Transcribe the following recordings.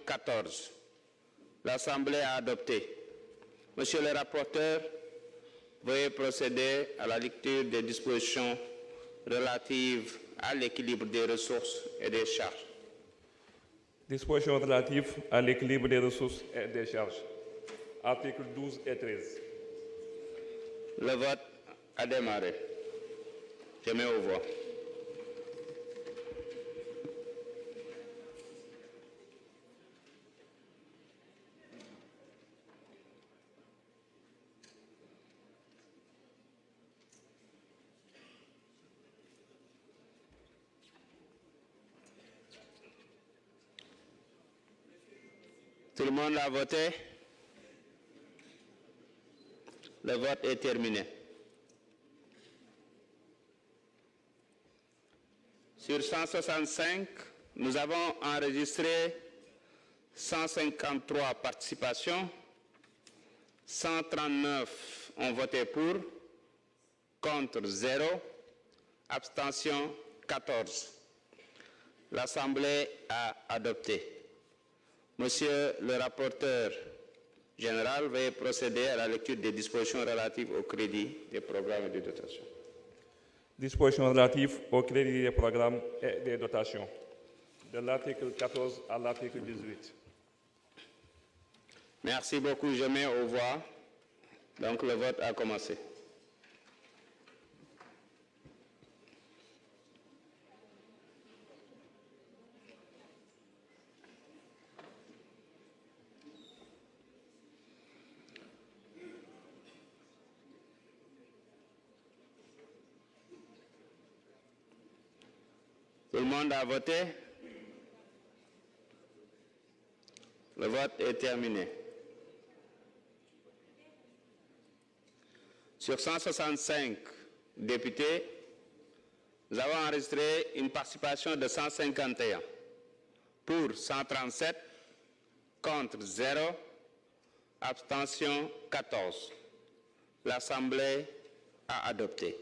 14. L'Assemblée a adopté. Monsieur le rapporteur, veuillez procéder à la lecture des dispositions relatives à l'équilibre des ressources et des charges. Dispositions relatives à l'équilibre des ressources et des charges. Articles 12 et 13. Le vote a démarré. Je mets aux voix. Tout le monde a voté? Le vote est terminé. Sur 165, nous avons enregistré 153 participations, 139 ont voté pour, contre 0, abstention 14. L'Assemblée a adopté. Monsieur le rapporteur général, veuillez procéder à la lecture des dispositions relatives au crédit des programmes et des dotations. Dispositions relatives au crédit des programmes et des dotations. De l'article 14 à l'article 18. Merci beaucoup. Je mets aux voix. Donc le vote a commencé. Tout le monde a voté? Le vote est terminé. Sur 165 députés, nous avons enregistré une participation de 151. Pour 137, contre 0, abstention 14. L'Assemblée a adopté.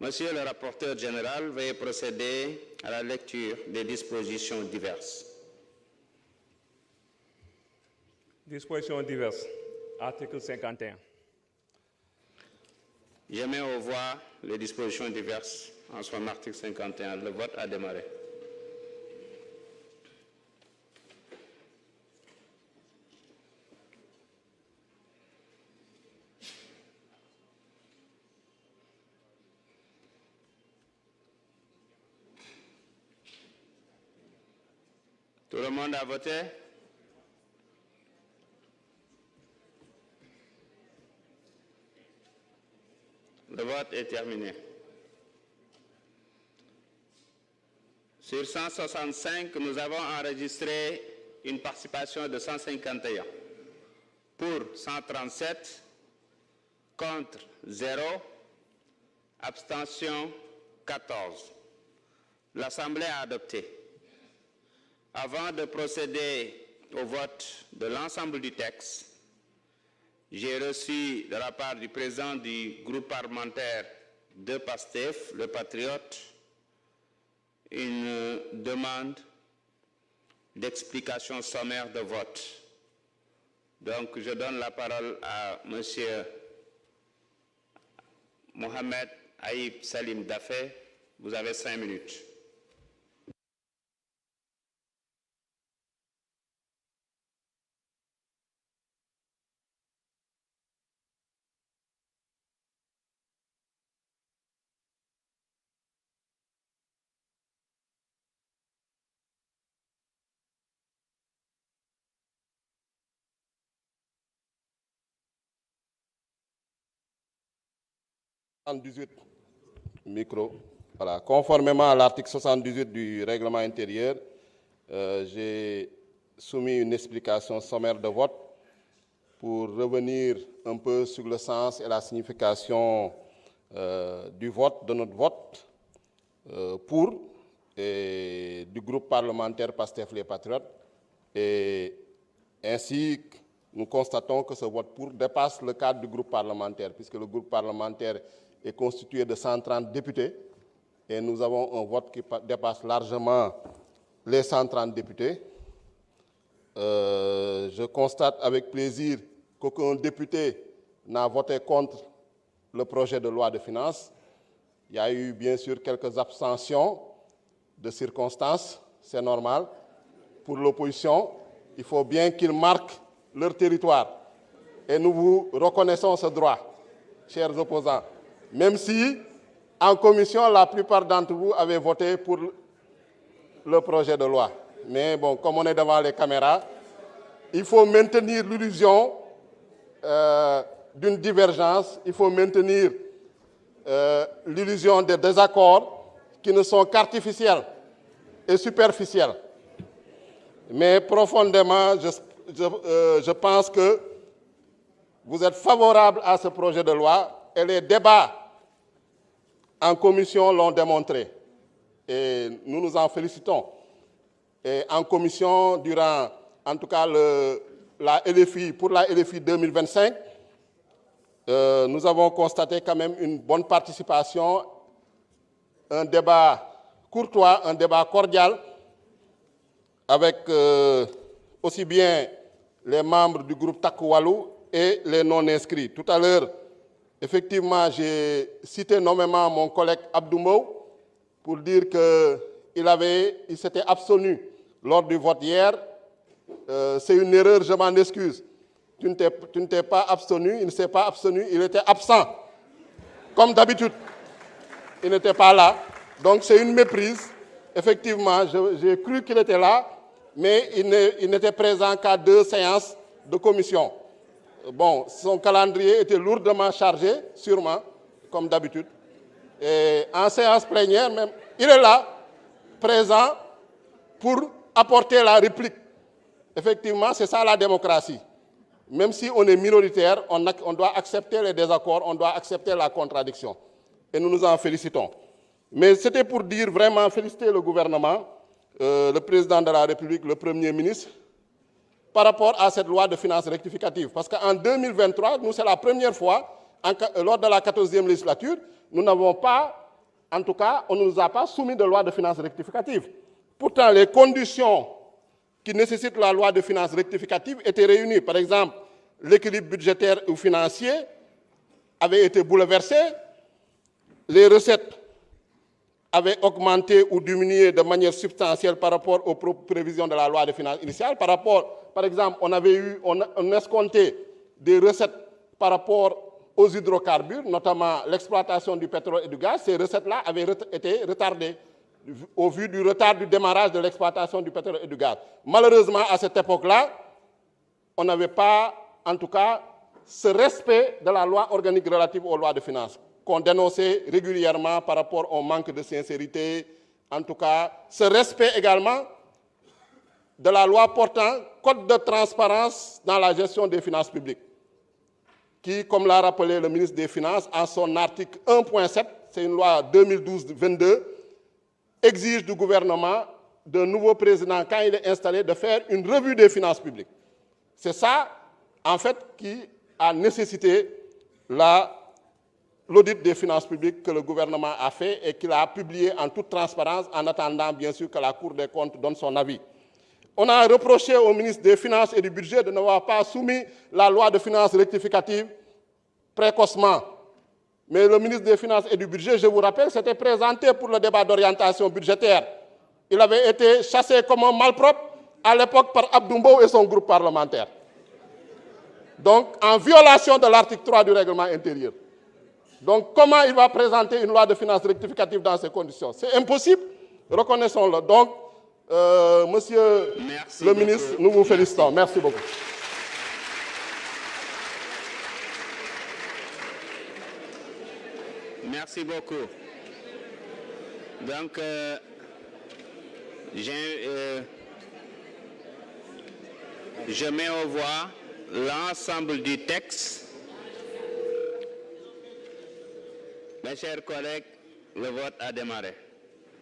Monsieur le rapporteur général, veuillez procéder à la lecture des dispositions diverses. Dispositions diverses. Article 51. Je mets aux voix les dispositions diverses en son article 51. Le vote a démarré. Tout le monde a voté? Le vote est terminé. Sur 165, nous avons enregistré une participation de 151. Pour 137, contre 0, abstention 14. L'Assemblée a adopté. Avant de procéder au vote de l'ensemble du texte, j'ai reçu de la part du président du groupe parlementaire de PASTEF, le Patriote, une demande d'explication sommaire de vote. Donc, je donne la parole à M. Mohamed Aïb Salim Dafé. Vous avez 5 minutes. Micro. Voilà. Conformément à l'article 78 du règlement intérieur, j'ai soumis une explication sommaire de vote pour revenir un peu sur le sens et la signification du vote, de notre vote pour et du groupe parlementaire PASTEF les Patriotes. Et ainsi, nous constatons que ce vote pour dépasse le cadre du groupe parlementaire, puisque le groupe parlementaire est constitué de 130 députés et nous avons un vote qui dépasse largement les 130 députés. Je constate avec plaisir qu'aucun député n'a voté contre le projet de loi de finances. Il y a eu bien sûr quelques abstentions de circonstances, c'est normal. Pour l'opposition, il faut bien qu'ils marquent leur territoire. Et nous vous reconnaissons ce droit, chers opposants. Même si, en commission, la plupart d'entre vous avaient voté pour le projet de loi. Mais bon, comme on est devant les caméras, il faut maintenir l'illusion d'une divergence, il faut maintenir l'illusion des désaccords qui ne sont qu'artificiels et superficiels. Mais profondément, je pense que vous êtes favorable à ce projet de loi et les débats en commission l'ont démontré. Et nous nous en félicitons. Et en commission, durant, en tout cas, pour la LFI 2025, nous avons constaté quand même une bonne participation, un débat courtois, un débat cordial, avec aussi bien les membres du groupe Takku Wallu et les non-inscrits. Tout à l'heure, effectivement, j'ai cité nommément mon collègue Abdou Mbow pour dire qu'il s'était abstenu lors du vote hier. C'est une erreur, je m'en excuse. Tu ne t'es pas abstenu, il ne s'est pas abstenu, il était absent. Comme d'habitude, il n'était pas là. Donc c'est une méprise. Effectivement, j'ai cru qu'il était là, mais il n'était présent qu'à 2 séances de commission. Bon, son calendrier était lourdement chargé, sûrement, comme d'habitude. Et en séance plénière, même, il est là, présent, pour apporter la réplique. Effectivement, c'est ça la démocratie. Même si on est minoritaire, on doit accepter les désaccords, on doit accepter la contradiction. Et nous nous en félicitons. Mais c'était pour dire vraiment, féliciter le gouvernement, le président de la République, le Premier ministre, par rapport à cette loi de finances rectificative. Parce qu'en 2023, nous, c'est la première fois, lors de la 14e législature, nous n'avons pas, en tout cas, on ne nous a pas soumis de loi de finances rectificative. Pourtant, les conditions qui nécessitent la loi de finances rectificative étaient réunies. Par exemple, l'équilibre budgétaire ou financier avait été bouleversé, les recettes avaient augmenté ou diminué de manière substantielle par rapport aux prévisions de la loi de finances initiale. Par exemple, on escomptait des recettes par rapport aux hydrocarbures, notamment l'exploitation du pétrole et du gaz. Ces recettes-là avaient été retardées au vu du retard du démarrage de l'exploitation du pétrole et du gaz. Malheureusement, à cette époque-là, on n'avait pas, en tout cas, ce respect de la loi organique relative aux lois de finances, qu'on dénonçait régulièrement par rapport au manque de sincérité, en tout cas, ce respect également de la loi portant code de transparence dans la gestion des finances publiques, qui, comme l'a rappelé le ministre des Finances, en son article 1.7, c'est une loi 2012-22, exige du gouvernement, d'un nouveau président, quand il est installé, de faire une revue des finances publiques. C'est ça, en fait, qui a nécessité l'audit des finances publiques que le gouvernement a fait et qu'il a publié en toute transparence, en attendant, bien sûr, que la Cour des comptes donne son avis. On a reproché au ministre des Finances et du Budget de n'avoir pas soumis la loi de finances rectificative précocement. Mais le ministre des Finances et du Budget, je vous rappelle, s'était présenté pour le débat d'orientation budgétaire. Il avait été chassé comme un malpropre à l'époque par Abdou Mbow et son groupe parlementaire. Donc, en violation de l'article 3 du règlement intérieur. Donc, comment il va présenter une loi de finances rectificative dans ces conditions? C'est impossible, reconnaissons-le. Donc, monsieur le ministre, nous vous félicitons. Merci beaucoup. Merci beaucoup. Donc, je mets au voix l'ensemble du texte. Mes chers collègues, le vote a démarré.